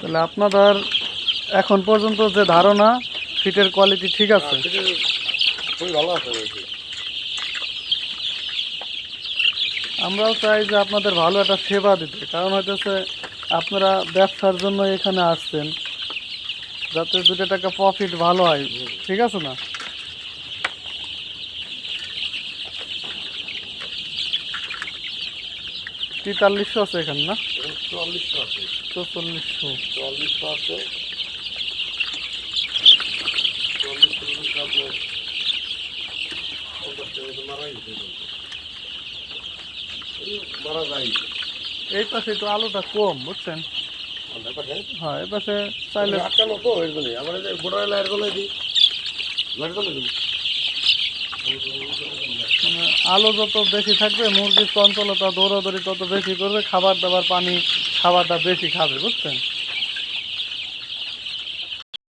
তাহলে আপনাদের এখন পর্যন্ত যে ধারণা ফিটের কোয়ালিটি ঠিক আছে? খুবই ভালো আছে। আমরাও চাই যে আপনাদের ভালো একটা সেবা দিতে, কারণ হইতেছে আপনারা ব্যবসার জন্য এখানে আসছেন, যাতে 2 টাকা প্রফিট ভালো হয়, ঠিক আছে না? তেতাল্লিশশো আছে এখানে না? 4400 আছে। 4400 4400 আছে। 4400 আপনার 50 টাকা তো মারা গেছে। মারা যায়। এই পাশে তো আলুটা কম, বুঝছেন? হ্যাঁ, এই পাশে চাইলে আটকানো তো এরগুলি আমার এই গোড়া লাইটগুলো দিই, লাইটগুলো দিই। মানে আলো যত বেশি থাকবে মুরগির চঞ্চলতা দৌড়াদৌড়ি তত বেশি করবে, খাবার দাবার পানি খাবারটা বেশি খাবে, বুঝছেন?